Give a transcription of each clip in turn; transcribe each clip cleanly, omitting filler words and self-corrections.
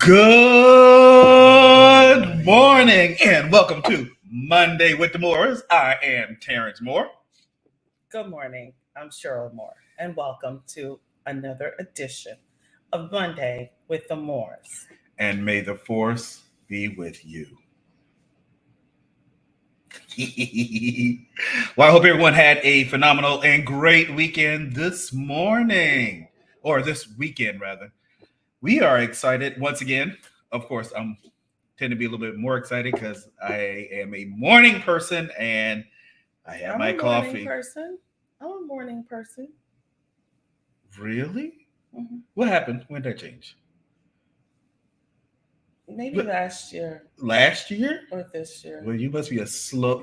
Good morning and welcome to Monday with the Moores. I am Terrence Moore. Good morning. I'm Cheryl Moore, and welcome to another edition of Monday with the Moores. And may the force be with you. Well, I hope everyone had a phenomenal and great weekend this morning, or this weekend rather. We are excited once again. Of course, I'm tend to be a little bit more excited because I am a morning person and I have my coffee. I'm a morning person. Really? Mm-hmm. What happened? When did that change? Maybe last year. Last year? Or this year. Well, you must be slow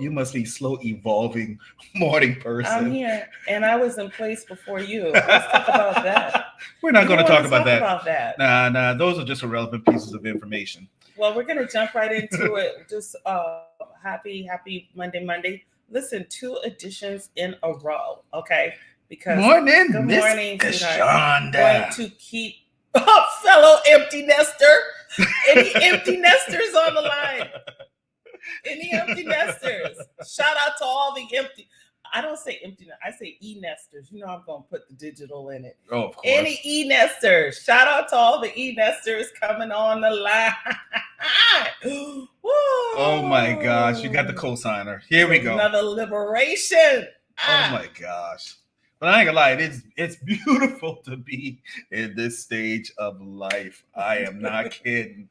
evolving morning person. I'm here and I was in place before you. Let's talk about that. We're not going to talk about that. Nah, those are just irrelevant pieces of information. Well, we're going to jump right into it. Just happy Monday. Listen, 2 editions in a row, okay? Because good morning, Shonda. Going to keep fellow empty nester. Any empty nesters on the line? Any empty nesters? Shout out to all the empty. I don't say empty. I say e-nesters. You know I'm going to put the digital in it. Oh, of course. Any e-nesters. Shout out to all the e-nesters coming on the line. Oh my gosh, you got the cosigner. Here we go. Another liberation. Oh my gosh. But I ain't gonna lie, it's beautiful to be in this stage of life. I am not kidding.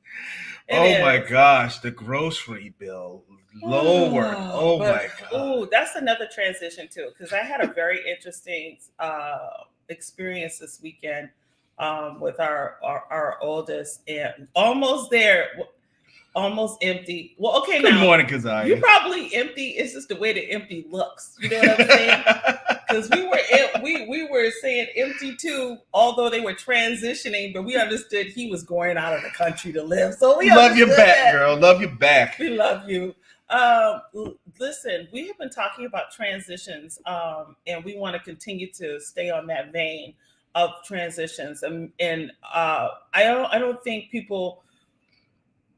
My gosh, the grocery bill lowered. My God. Oh, that's another transition too, because I had a very interesting experience this weekend with our oldest, and almost empty. Well, okay, Good morning, Kazaya. You're probably empty. It's just the way the empty looks. You know what I'm saying? Because we were saying empty too, although they were transitioning, but we understood he was going out of the country to live. So we love you back, girl. Love you back. We love you. Listen, we have been talking about transitions, and we want to continue to stay on that vein of transitions. And I don't think people.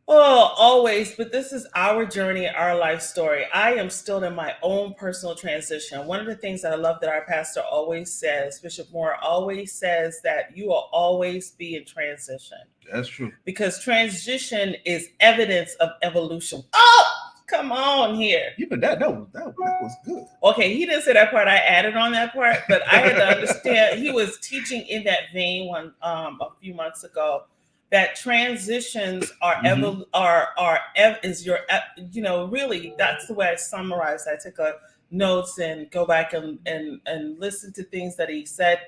Always, but this is our journey, our life story. I am still in my own personal transition. One of the things that I love that our pastor always says, Bishop Moore always says, that you will always be in transition. That's true. Because transition is evidence of evolution. Oh, come on here. But that was good. Okay, he didn't say that part. I added on that part, but I had to understand. He was teaching in that vein a few months ago. That transitions really, that's the way I summarize. I took notes and go back and listen to things that he said.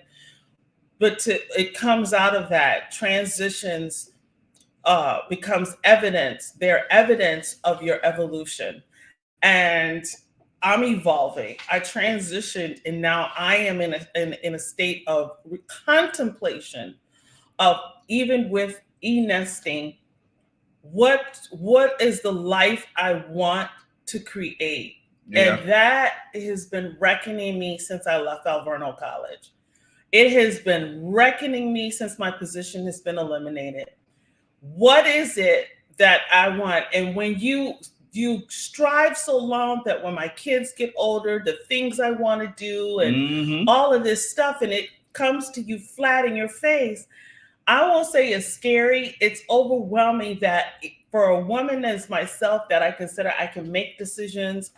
But it comes out of that. Transitions becomes evidence. They're evidence of your evolution. And I'm evolving. I transitioned, and now I am in a state of contemplation of, even with nesting, what is the life I want to create? Yeah. And that has been reckoning me since I left Alverno College. It has been reckoning me since my position has been eliminated. What is it that I want? And when you strive so long that when my kids get older, the things I want to do and all of this stuff, and it comes to you flat in your face, I won't say it's scary. It's overwhelming that for a woman as myself, that I consider I can make decisions,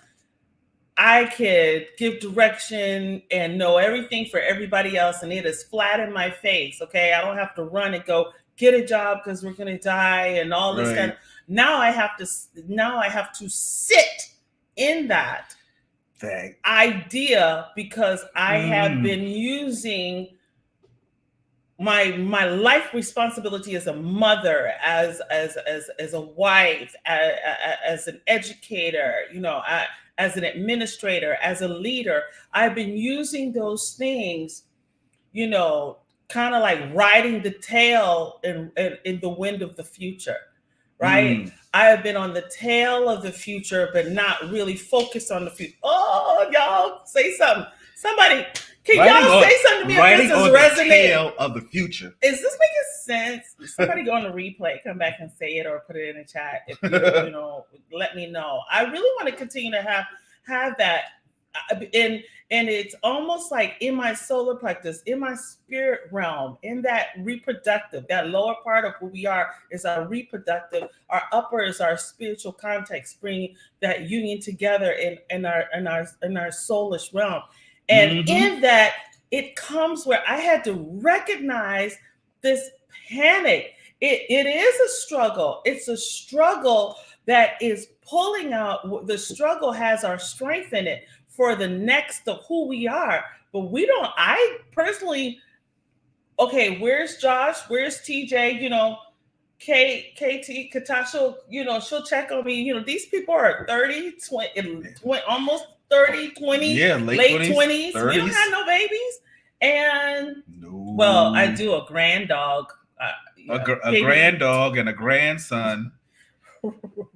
I could give direction and know everything for everybody else, and it is flat in my face. Okay, I don't have to run and go get a job because we're gonna die and all this kind of. Now I have to sit in that idea because I have been using my life responsibility as a mother, as a wife, as an educator, as an administrator, as a leader. I've been using those things, kind of like riding the tail in the wind of the future, right? I have been on the tail of the future, but not really focused on the future. Oh, y'all, say something. Somebody, can y'all say something to me if this is resonating? Tail of the future. Is this making sense? Somebody go on the replay, come back and say it or put it in the chat. If you know, let me know. I really want to continue to have that. And it's almost like in my solar practice, in my spirit realm, in that reproductive, that lower part of who we are is our reproductive, our upper is our spiritual context, bringing that union together in our soulish realm. And in that, it comes where I had to recognize this panic. It is a struggle. It's a struggle that is pulling out. The struggle has our strength in it for the next of who we are. But we don't, I personally, okay, where's Josh? Where's TJ? You know, KT, Katasha, you know, she'll check on me. You know, these people are 30, 20, almost 30, 20, late 20s. We don't have no babies. And, well, I do a grand dog. A grand dog and a grandson.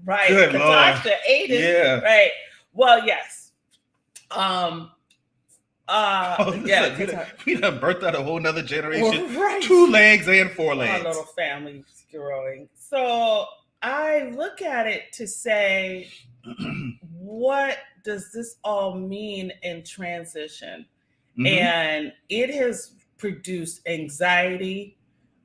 Right. Good Katasha, Lord. Aiden. Yeah. Right. Well, yes. Yeah, we done birthed out a whole nother generation. Right. 2 legs and 4 legs. Our little family's growing. So I look at it to say, what does this all mean in transition? And it has produced anxiety,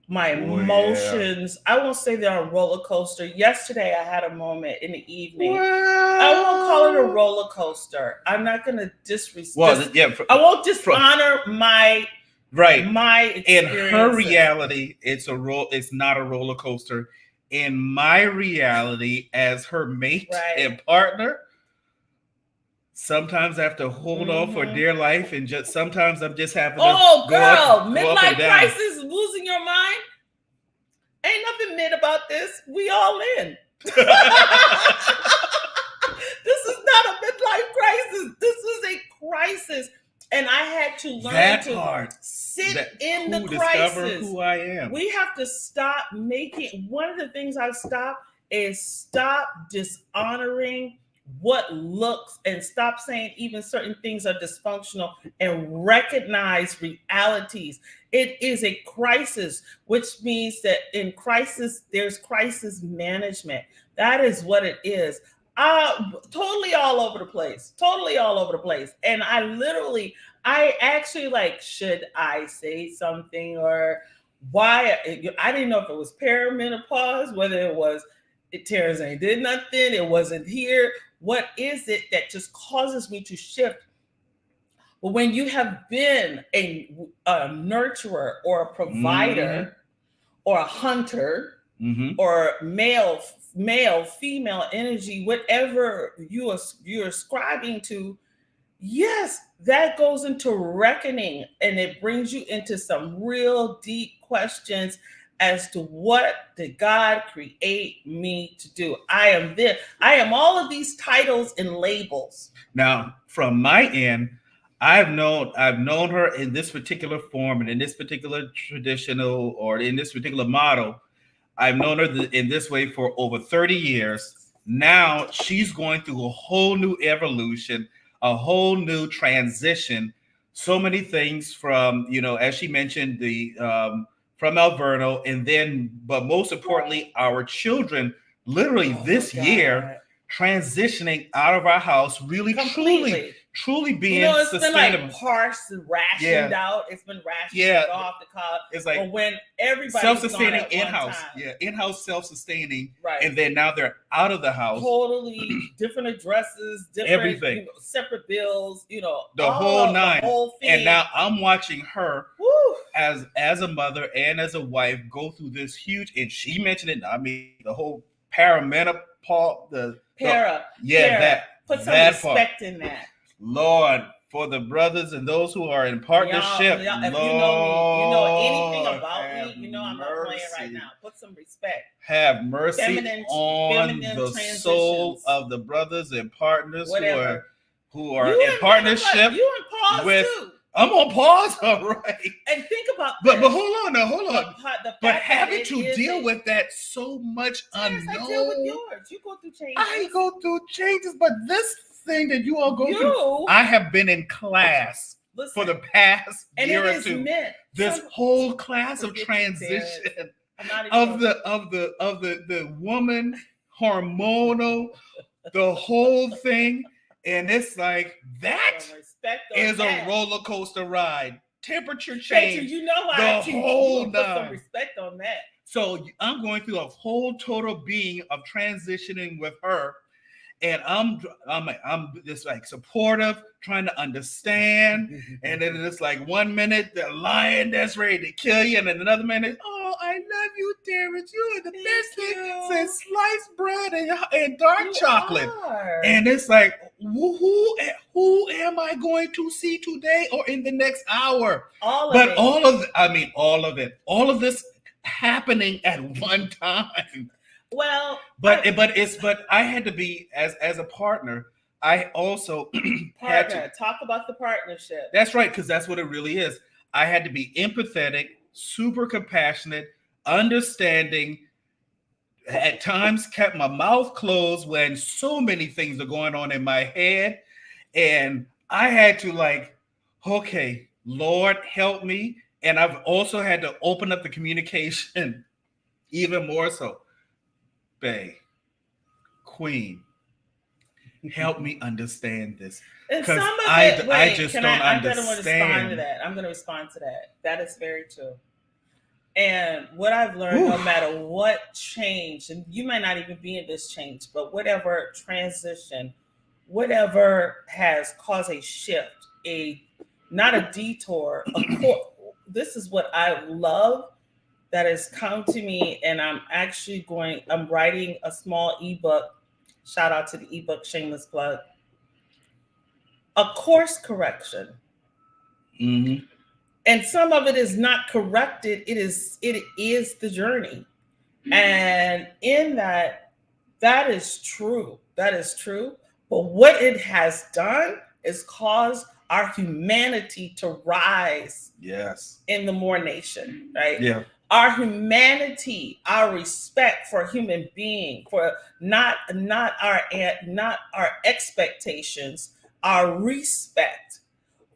my emotions. Yeah. I won't say they're a roller coaster. Yesterday, I had a moment in the evening. I won't call it a roller coaster. I'm not going to disrespect. I won't dishonor my experience. In her reality, it's not a roller coaster. In my reality, as her mate and partner, sometimes I have to hold on for dear life, and sometimes I'm just having to midlife crisis, losing your mind. Ain't nothing mid about this. We all in. This is not a midlife crisis. This is a crisis, and I had to learn to sit in the crisis. Discover who I am. We have to stop making. One of the things I've stopped is stop dishonoring what looks, and stop saying even certain things are dysfunctional, and recognize realities. It is a crisis, which means that in crisis, there's crisis management. That is what it is. Totally all over the place. And I actually like, should I say something, or why? I didn't know if it was perimenopause, whether it was Terrence ain't did nothing, it wasn't here. What is it that just causes me to shift? But when you have been a nurturer or a provider or a hunter or male, female energy, whatever you're ascribing to, yes, that goes into reckoning, and it brings you into some real deep questions as to what did God create me to do? I am this. I am all of these titles and labels. Now, from my end, I've known her in this particular form and in this particular traditional or in this particular model. I've known her in this way for over 30 years. Now she's going through a whole new evolution, a whole new transition. So many things from, as she mentioned, from Alverno, and then, but most importantly, our children, literally this year, transitioning out of our house, really, truly being sustainable. It's been like parsed and rationed out. It's been rationed off the college. It's like, but when everybody's self-sustaining in-house, in-house self-sustaining, right? And then now they're out of the house, totally different addresses, different everything, separate bills, the whole nine. The whole thing. And now I'm watching her as a mother and as a wife go through this huge. And she mentioned it. I mean, the whole perimenopause, that put some respect in that. Lord, for the brothers and those who are in partnership. If you know me, you know anything about me, I'm not playing right now. Put some respect. Have mercy on the soul of the brothers and partners who are in partnership. You in pause too. I'm on pause, all right. And think about but hold on. But having to deal with that so much unknown. I deal with yours. You go through changes. I go through changes, but this thing that you all go through, I have been in class Listen, for the past and year it or is two. meant This whole class of Forget you, transition Terrence. I'm not even of the woman hormonal, the whole thing, and it's like that some respect on is that. a roller coaster ride. Temperature Thank you. change, You know the I teach. whole You put some nine. respect on that. So I'm going through a whole total being of transitioning with her, and I'm just like supportive, trying to understand, and then it's like 1 minute the lion that's ready to kill you, and then another minute, oh, I love you, Terrence. You are the best thing since sliced bread and dark chocolate. And it's like, who am I going to see today or in the next hour? All of of this happening at one time. Well, but I had to be as a partner. I also had to talk about the partnership. That's right, because that's what it really is. I had to be empathetic, super compassionate, understanding. At times, kept my mouth closed when so many things are going on in my head, and I had to like, okay, Lord, help me. And I've also had to open up the communication even more so. Bae, Queen, help me understand this. Because I just don't understand. I'm going to respond to that. I'm going to respond to that. That is very true. And what I've learned, no matter what change, and you might not even be in this change, but whatever transition, whatever has caused a shift, not a detour, this is what I love that has come to me. And I'm writing a small ebook. Shout out to the ebook, shameless plug. A course correction. Mm-hmm. And some of it is not corrected. It is the journey. And in that is true. That is true. But what it has done is cause our humanity to rise. Yes. In the Moore Nation, right? Yeah. Our humanity, our respect for human being, for not our expectations, our respect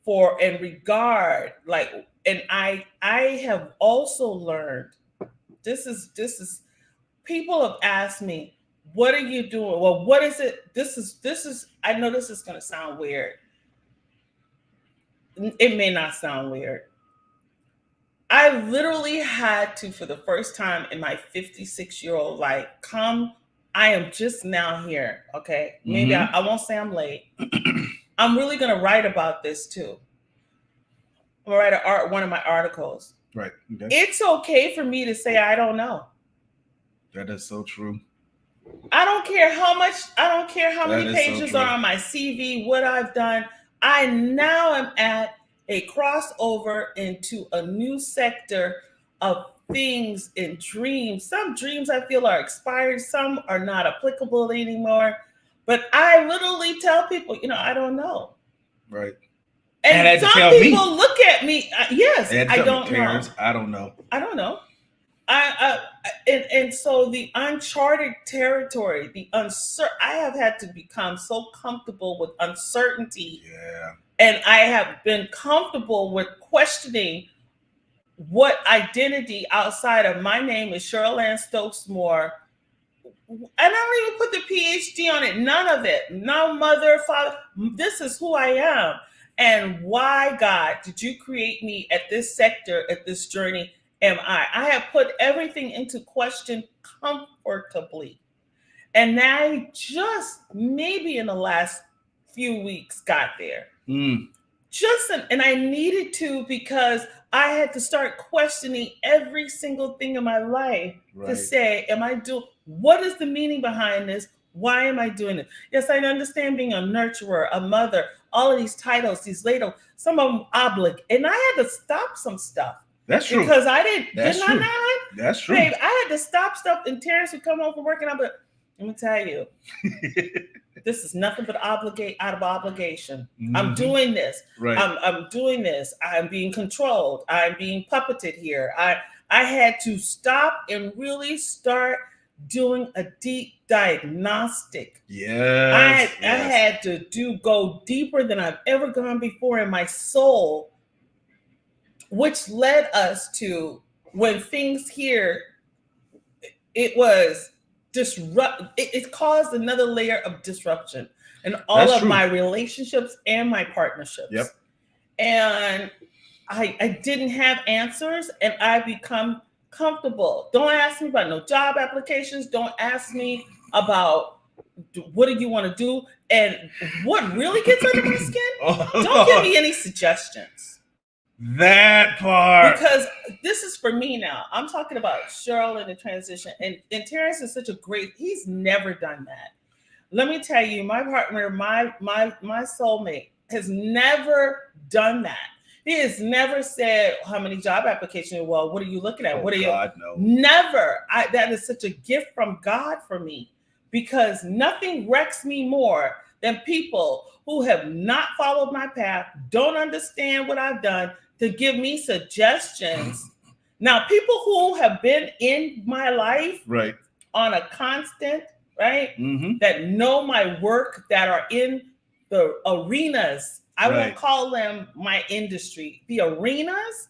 for and regard, like, and I have also learned, this is people have asked me, what are you doing? Well, what is it? This is I know this is going to sound weird. It may not sound weird. I literally had to, for the first time in my 56-year-old life, I am just now here. Okay. Maybe I won't say I'm late. I'm really going to write about this too. I'm going to write one of my articles. Right. Okay. It's okay for me to say, I don't know. That is so true. I don't care how many pages are on my CV, what I've done. I now am at a crossover into a new sector of things and dreams. Some dreams I feel are expired. Some are not applicable anymore. But I literally tell people, I don't know. Right. And some people look at me. Yes, I don't know. I don't know. I don't know. And so the uncharted territory, I have had to become so comfortable with uncertainty. Yeah. And I have been comfortable with questioning what identity outside of my name is Cheryl Ann Stokes Moore. And I don't even put the PhD on it. None of it. No mother, father. This is who I am. And why, God, did you create me at this sector, at this journey? Am I have put everything into question comfortably. And I just maybe in the last few weeks got there. And I needed to, because I had to start questioning every single thing in my life to say, what is the meaning behind this? Why am I doing it? Yes, I understand being a nurturer, a mother, all of these titles, these labels, some of them obligate. And I had to stop some stuff. That's true. Because I didn't. That's didn't true. I not? That's true. Babe, I had to stop stuff. And Terrence would come home from work, and I'm like, let me tell you, this is nothing but out of obligation. Mm-hmm. I'm doing this. Right. I'm doing this. I'm being controlled. I'm being puppeted here. I had to stop and really start doing a deep diagnostic. Yes. I had to go deeper than I've ever gone before in my soul, which led us to when things here, it was it caused another layer of disruption in all That's of true. my relationships and my partnerships. Yep. And I didn't have answers, and I become comfortable. Don't ask me about no job applications. Don't ask me about what do you want to do and what really gets under my skin. Don't give me any suggestions. That part. Because this is for me now. I'm talking about Cheryl and the transition. And Terrence is such a great, he's never done that. Let me tell you, my partner, my soulmate has never done that. He has never said how many job applications. Well, what are you looking at? What are you? God, no. Never. That is such a gift from God for me, because nothing wrecks me more than people who have not followed my path, don't understand what I've done, to give me suggestions. Now, people who have been in my life right on a constant, right, mm-hmm. that know my work, that are in the arenas, I right. won't call them my industry, the arenas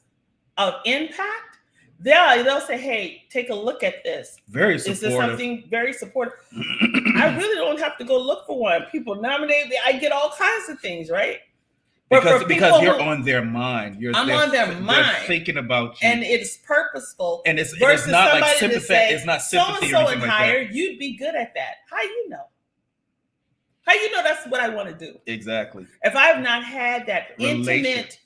of impact, they'll say, hey, take a look at this. Very supportive. Is this something very supportive? I really don't have to go look for one. People nominate me. I get all kinds of things, right? Because you're on their mind. I'm on their mind. They're thinking about you. And it's purposeful. And it's not like sympathy. It's not sympathy or anything like higher, that. You'd be good at that. How you know? How you know that's what I want to do? Exactly. If I've not had that intimate,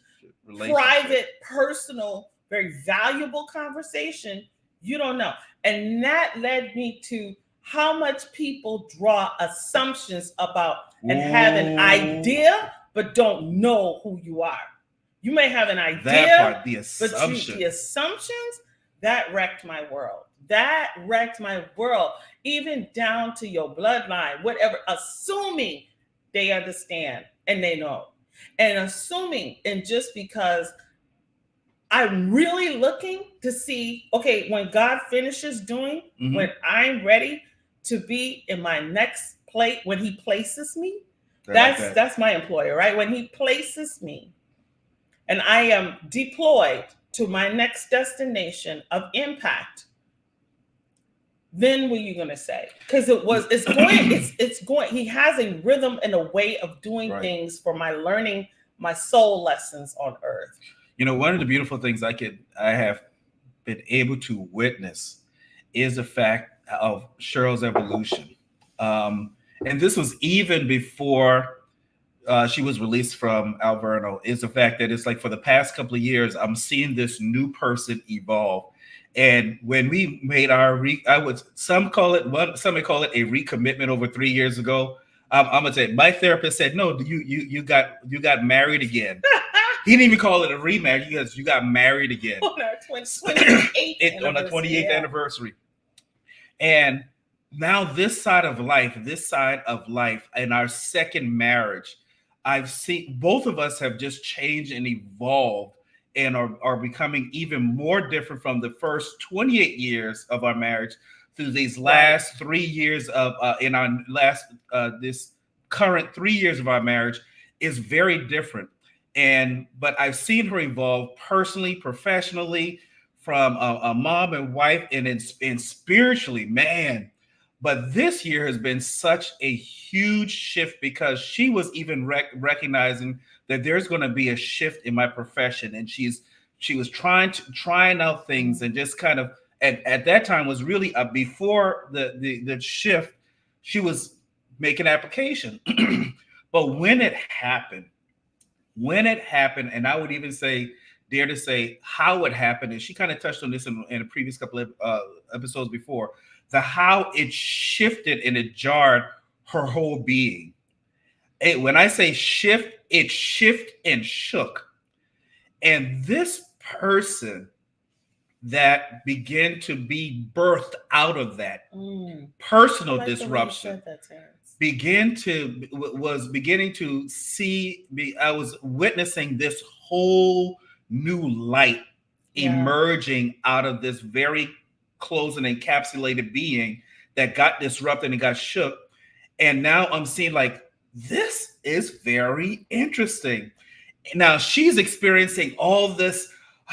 private, personal, very valuable conversation, you don't know. And that led me to how much people draw assumptions about and have an idea, but don't know who you are. You may have an idea, that part, the assumptions. But the assumptions, that wrecked my world. That wrecked my world, even down to your bloodline, whatever, assuming they understand and they know. And assuming, and just because I'm really looking to see, okay, when God finishes doing, mm-hmm. when I'm ready to be in my next place, when he places me, that's my employer, right? When he places me and I am deployed to my next destination of impact, then what are you going to say? Because it's going, he has a rhythm and a way of doing right. things for my learning, my soul lessons on earth. You know, one of the beautiful things I have been able to witness is the fact of Cheryl's evolution. And this was even before she was released from Alverno, is the fact that it's like for the past couple of years, I'm seeing this new person evolve. And when we made our, some call it a recommitment over 3 years ago. I'm gonna say my therapist said, no, you got married again. He didn't even call it a remarriage. He goes, you got married again. On our 28th on the 28th anniversary. And now this side of life, in our second marriage, I've seen both of us have just changed and evolved and are becoming even more different from the first 28 years of our marriage through these last 3 years of this current 3 years of our marriage is very different. But I've seen her evolve personally, professionally, from a mom and wife, and spiritually, man. But this year has been such a huge shift because she was even recognizing that there's going to be a shift in my profession, and she was trying out things, and just kind of at that time was really before the shift. She was making application, but when it happened, and I would even dare to say how it happened, and she kind of touched on this in a previous couple of episodes before, how it shifted and it jarred her whole being. When I say shift, it shifted and shook. And this person that began to be birthed out of that personal disruption was beginning to see me. I was witnessing this whole new light emerging out of this very close and encapsulated being that got disrupted and got shook. And now I'm seeing like, this is very interesting. Now she's experiencing all this.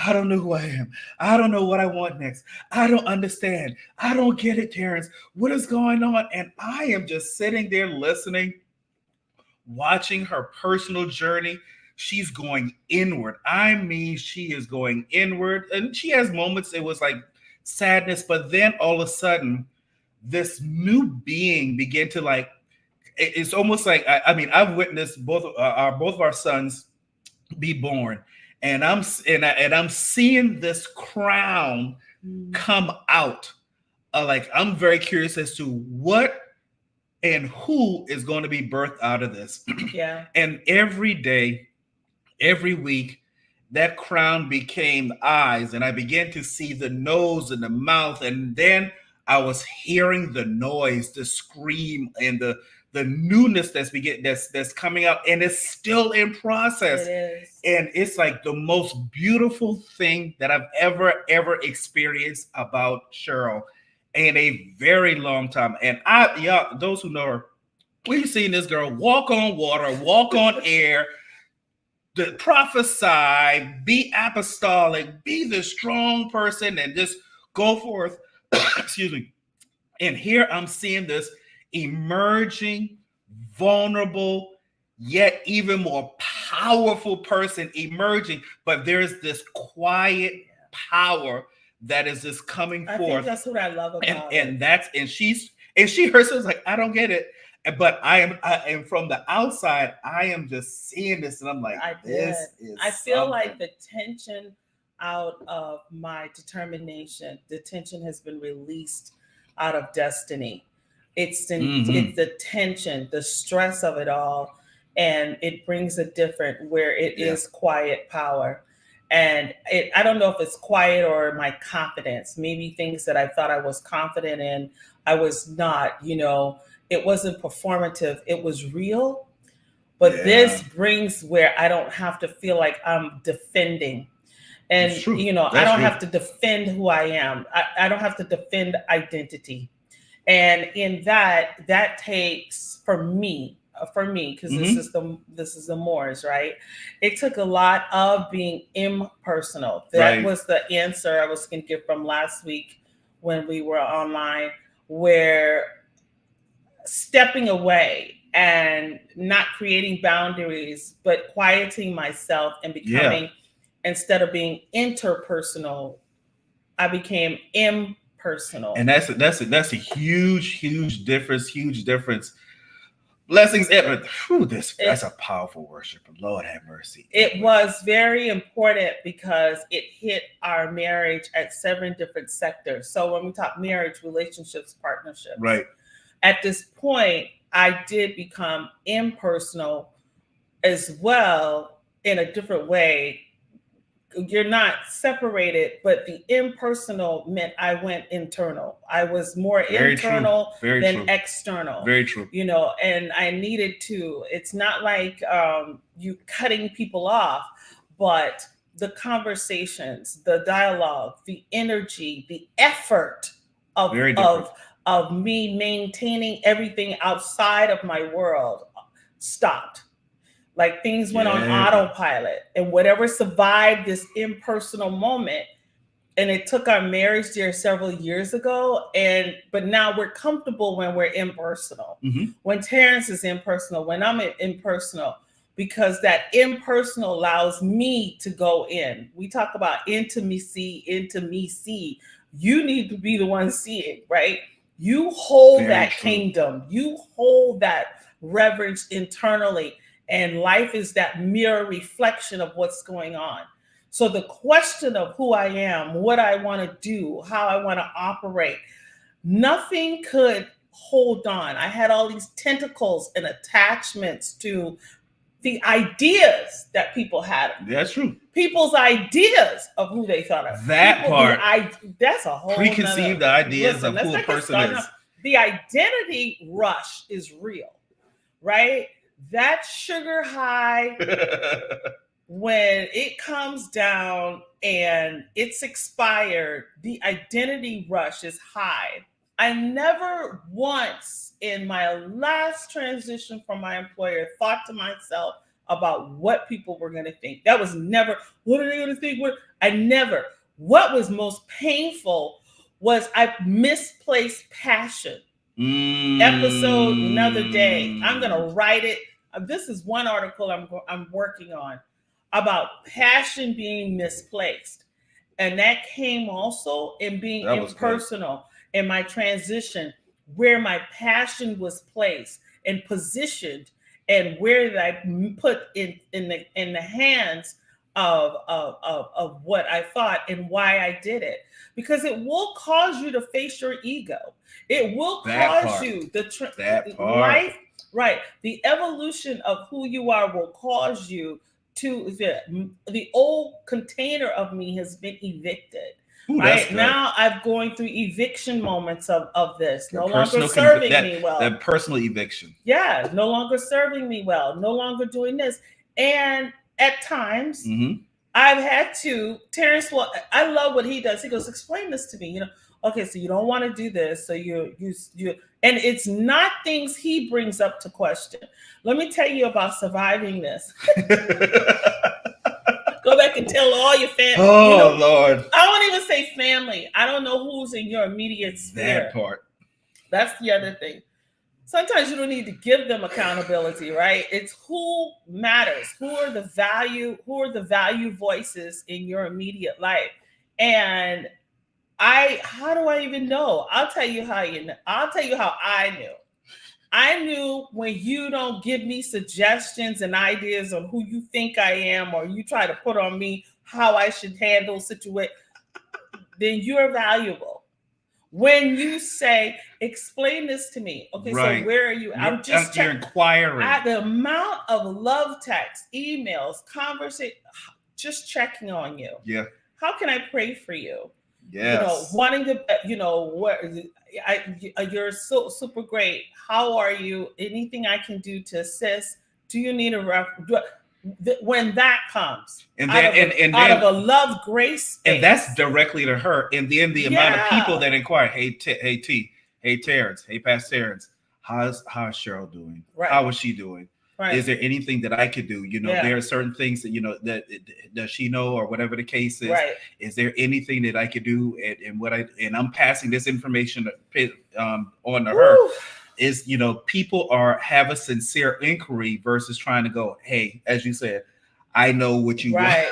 I don't know who I am. I don't know what I want next. I don't understand. I don't get it, Terrence. What is going on? And I am just sitting there listening, watching her personal journey. She's going inward. I mean, she is going inward. And she has moments, it was like sadness, but then all of a sudden, this new being began to like, it's almost like, I mean, I've witnessed both of our sons be born, and I'm seeing this crown come out. Like, I'm very curious as to what and who is going to be birthed out of this. Yeah. And every day, every week, that crown became eyes, and I began to see the nose and the mouth, and then I was hearing the noise, the scream, and the newness that's coming out, and it's still in process. It is. And it's like the most beautiful thing that I've ever experienced about Cheryl in a very long time. And y'all, those who know her, we've seen this girl walk on water, walk on air, to prophesy, be apostolic, be the strong person, and just go forth. Excuse me. And here I'm seeing this emerging, vulnerable, yet even more powerful person emerging. But there's this quiet power that is just coming forth. I think that's what I love about it. She herself is like, I don't get it. But I am from the outside, I am just seeing this, and I'm like, this is I feel something. like the tension out of my determination, the tension has been released out of destiny. It's the tension, the stress of it all, and it brings a different where it is quiet power. And I don't know if it's quiet or my confidence. Maybe things that I thought I was confident in, I was not, it wasn't performative. It was real. But this brings where I don't have to feel like I'm defending. And, I don't have to defend who I am. I don't have to defend identity. And in that takes, for me, because this is the Moors, right? It took a lot of being impersonal. That was the answer I was going to give from last week when we were online, where stepping away and not creating boundaries, but quieting myself and becoming, instead of being interpersonal, I became impersonal. And that's a huge difference. Blessings, Edward. That's a powerful worship. Lord have mercy. It was very important because it hit our marriage at 7 different sectors. So when we talk marriage, relationships, partnerships, right. At this point, I did become impersonal as well in a different way. You're not separated, but the impersonal meant I went internal. I was more internal than external. Very true. And I needed to. It's not like you cutting people off, but the conversations, the dialogue, the energy, the effort of me maintaining everything outside of my world stopped. Like things went on autopilot, and whatever survived this impersonal moment, and it took our marriage there several years ago. But now we're comfortable when we're impersonal. Mm-hmm. When Terrence is impersonal, when I'm impersonal, because that impersonal allows me to go in. We talk about intimacy. You need to be the one seeing, right? You hold that kingdom. You hold that reverence internally. And life is that mirror reflection of what's going on. So the question of who I am, what I want to do, how I want to operate, nothing could hold on. I had all these tentacles and attachments to the ideas that people had. That's true. People's ideas of who they thought of. That's a whole preconceived ideas of who a person is. The identity rush is real, right? That sugar high, when it comes down and it's expired, the identity rush is high. I never once in my last transition from my employer thought to myself about what people were going to think. That was never, what are they going to think? I never. What was most painful was I misplaced passion. Episode another day. I'm going to write it. This is one article I'm working on about passion being misplaced. And that came also in being impersonal in my transition, where my passion was placed and positioned, and where did I put in the hands of what I thought and why I did it. Because it will cause you to face your ego. It will cause you life, right? The evolution of who you are will cause you to the old container of me has been evicted. Ooh, right now, I'm going through eviction moments of this. No longer serving me well. That personal eviction. Yeah, no longer serving me well. No longer doing this. And at times, I've had to. Terrence, well, I love what he does. He goes, explain this to me. You know, okay, so you don't want to do this, so you, and it's not things he brings up to question. Let me tell you about surviving this. Go back and tell all your family. Oh, Lord. I won't even say family. I don't know who's in your immediate sphere. That part. That's the other thing. Sometimes you don't need to give them accountability, right? It's who matters. Who are the value voices in your immediate life? And how do I even know? I'll tell you how I knew. I knew when you don't give me suggestions and ideas on who you think I am, or you try to put on me how I should handle situations, then you're valuable. When you say, explain this to me. Okay, right. So where are you? I'm just you're inquiring. The amount of love texts, emails, conversation, just checking on you. Yeah. How can I pray for you? Yes. You know, wanting to, you're so super great. How are you? Anything I can do to assist? Do you need a when that comes, and out of a love grace space. And that's directly to her, and then the amount of people that inquire, hey Terrence, hey Pastor Terrence, how's Cheryl doing? Right. How is she doing? Right. Is there anything that I could do? You know, there are certain things that, that does she know, or whatever the case is. Right. Is there anything that I could do? And I'm passing this information on to her. Is, people have a sincere inquiry versus trying to go, hey, as you said, I know what you want.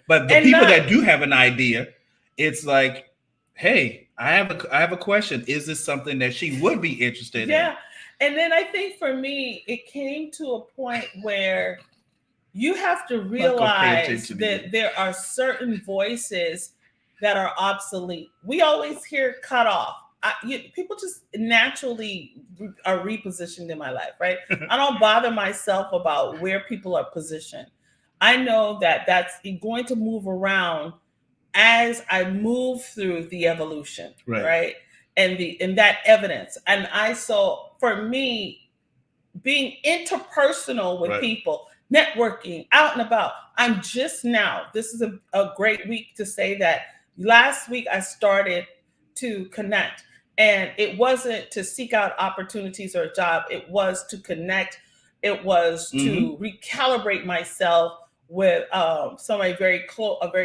But the people that do have an idea, it's like, hey, I have a question. Is this something that she would be interested in? Yeah. And then I think for me, it came to a point were you have to realize that there are certain voices that are obsolete. We always hear cut off. People just naturally are repositioned in my life, right? I don't bother myself about where people are positioned. I know that that's going to move around as I move through the evolution, right? And that evidence. And so for me, being interpersonal with people, networking, out and about, I'm just now, this is a great week to say that last week I started to connect. And it wasn't to seek out opportunities or a job. It was to connect. It was to recalibrate myself with somebody a very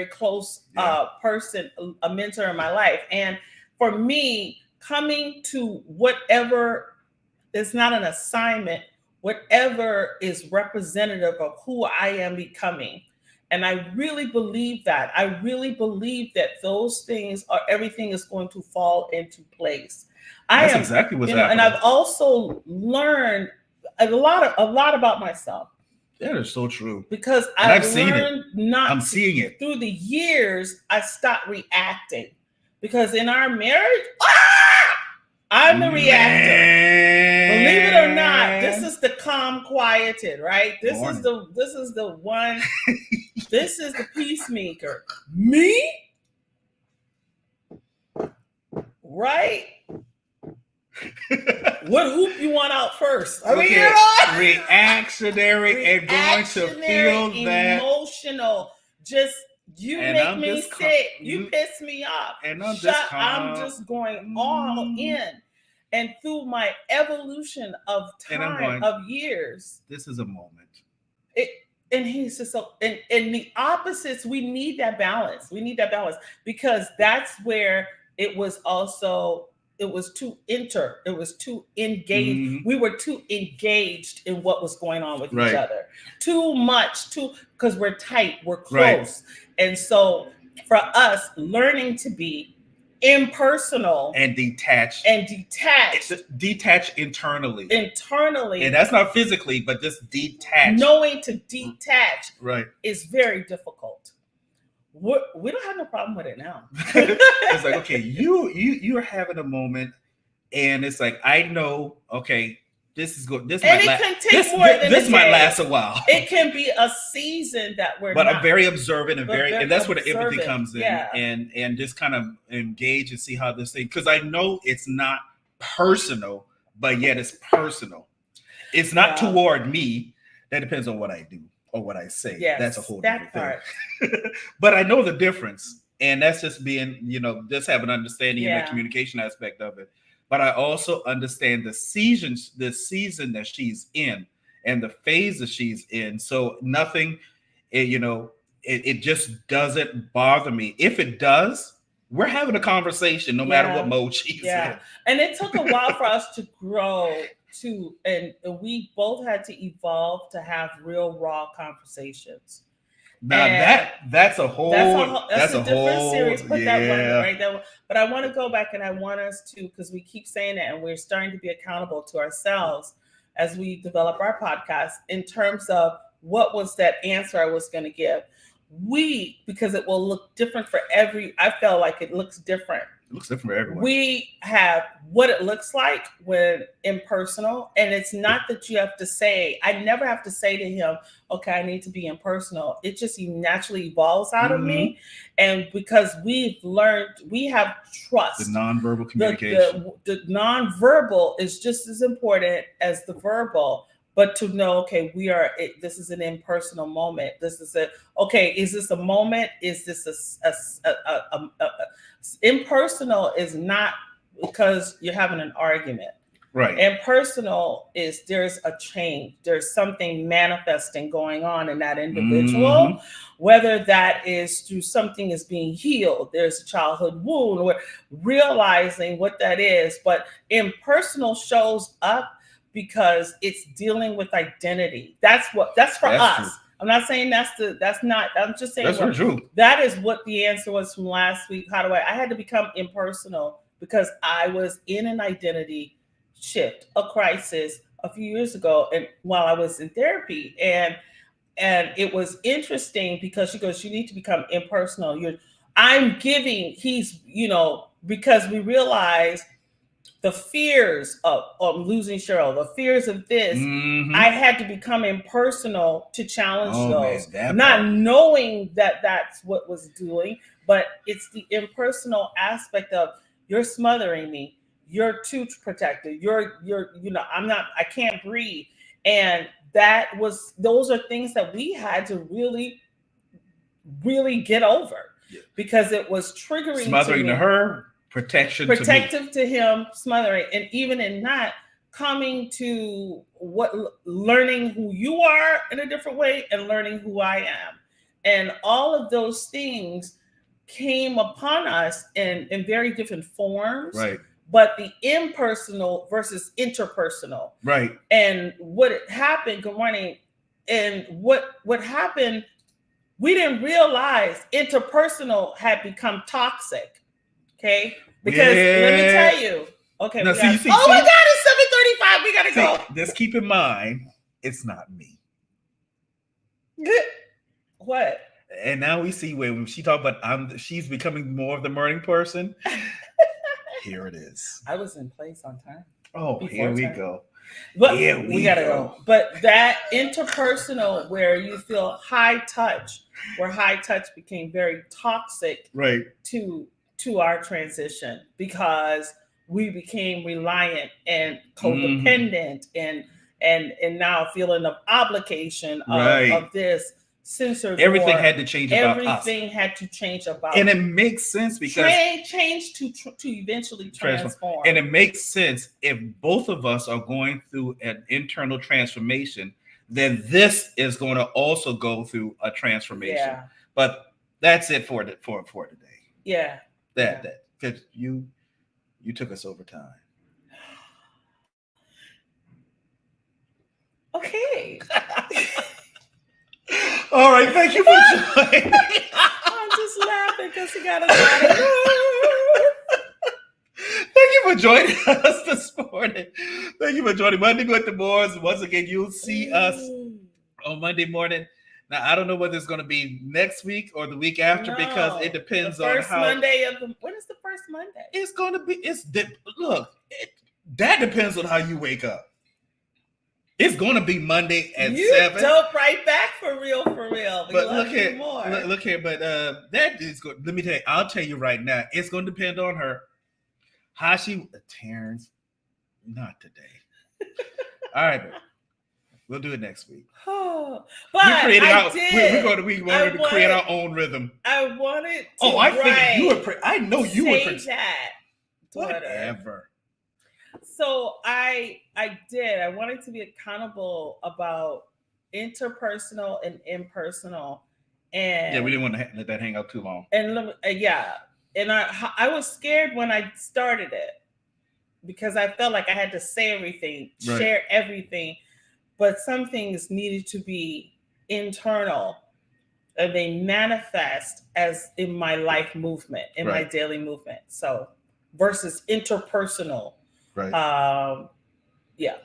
close person, a mentor in my life. And for me, coming to whatever is not an assignment, whatever is representative of who I am becoming. And I really believe that. I really believe that those things everything is going to fall into place. That's exactly what's happening. And I've also learned a lot about myself. That is so true. Because I've seen it. I'm seeing it. Through the years, I stopped reacting. Because in our marriage, I'm the reactor. Believe it or not, this is the calm quieted, right? This is the one. This is the peacemaker. Me? Right? What hoop you want out first? Reactionary and going to feel that emotional. Just you make me sick. You piss me off. And I'm just going all in. And through my evolution of And I'm time, going, of years, this is a moment. it, and he's just so, and the opposites, we need that balance. We need that balance because that's where it was also, it was too engaged. Mhm. We were too engaged in what was going on with each Right. other. Too much, because we're tight, we're Right. close. And so for us, learning to be impersonal And detached. Detach internally. And that's not physically, but just detach. Knowing to detach Right. is very difficult. We don't have no problem with it now. It's like, okay, you're having a moment, and it's like, I know, okay, this is good. This And might it last. can take more than this a might day. last a while. It can be a season that we're but not. I'm very observant and and that's where the empathy observant, comes in, yeah. and just kind of engage and see how this thing, because I know it's not personal, but yet it's personal. It's not toward me. That depends on what I do or what I say. Yes, that's a whole that different thing. But I know the difference, and that's just being, just have an understanding in the communication aspect of it. But I also understand the season that she's in and the phase that she's in. So nothing, it just doesn't bother me. If it does, we're having a conversation no matter what mode she's in. And it took a while for us to grow too, and we both had to evolve to have real raw conversations. Now that's a different series. Put that one right there. But I want to go back, and I want us to, because we keep saying it, and we're starting to be accountable to ourselves as we develop our podcast in terms of what was that answer I was going to give. Because it will look different for I felt like it looks different. It looks different for everyone. We have what it looks like when impersonal. And it's not that you have to say, I never have to say to him, okay, I need to be impersonal. It just naturally evolves out of me. And because we've learned, we have trust. The nonverbal communication. The nonverbal is just as important as the verbal. But to know, okay, this is an impersonal moment. Is this a moment? Is this impersonal is not because you're having an argument. Right. Impersonal is there's a change. There's something manifesting going on in that individual, whether that is through something is being healed. There's a childhood wound. We're realizing what that is. But impersonal shows up because it's dealing with identity. That's for us. True. I'm not saying I'm just saying that's true. That is what the answer was from last week. I had to become impersonal because I was in an identity shift, a crisis a few years ago, and while I was in therapy, and it was interesting because she goes, you need to become impersonal. Because we realized the fears of losing Cheryl, the fears of this, I had to become impersonal to challenge those. Not knowing that that's what was doing, but it's the impersonal aspect of you're smothering me, you're too protected, I can't breathe. And those are things that we had to really, really get over because it was triggering. Smothering to her. Protective to him, smothering, and even in that, coming to learning who you are in a different way and learning who I am, and all of those things came upon us in very different forms. Right. But the impersonal versus interpersonal. Right. And what happened. Good morning. And what happened? We didn't realize interpersonal had become toxic. Okay, because let me tell you. Okay, now, my God, it's 7:35. We gotta go. Just keep in mind, it's not me. What? And now we see when she talked about she's becoming more of the morning person. Here it is. I was in place on time. Oh, here we go. But we gotta go. But that interpersonal where you feel high touch, where high touch became very toxic, right, to our transition because we became reliant and codependent and now feeling of obligation of this. censored Everything more. had to change about us. Everything had to change about. And it makes sense because change to eventually transform. And it makes sense if both of us are going through an internal transformation, then this is going to also go through a transformation. Yeah. But that's it for today. Yeah. That because you took us over time. Okay. All right, thank you for joining. I'm just laughing because he got a Thank you for joining us this morning. Thank you for joining Monday with the Boys. Once again, you'll see us on Monday morning. Now, I don't know whether it's going to be next week or the week after because it depends on how. Monday of the. When is the first Monday? It's going to be. That depends on how you wake up. It's going to be Monday at 7. You dope right back for real. But look here. But that is good. Let me tell you. I'll tell you right now. It's going to depend on her. How she, Terrence, not today. All right, we'll do it next week. But we're going to create our own rhythm. I wanted to. Oh, I figured you were. I know you were. That. Whatever. So I did. I wanted to be accountable about interpersonal and impersonal, and yeah, we didn't want to let that hang out too long. And and I was scared when I started it because I felt like I had to say everything, share everything, but some things needed to be internal, and they manifest as in my life movement, in my daily movement. So versus interpersonal. Right. Yeah.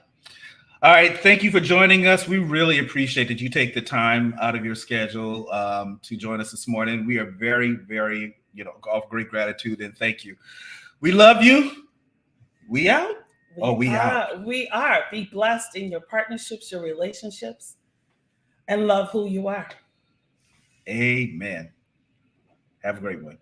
All right. Thank you for joining us. We really appreciate that you take the time out of your schedule to join us this morning. We are very, very, of great gratitude and thank you. We love you. We out? We out. We are. Be blessed in your partnerships, your relationships, and love who you are. Amen. Have a great one.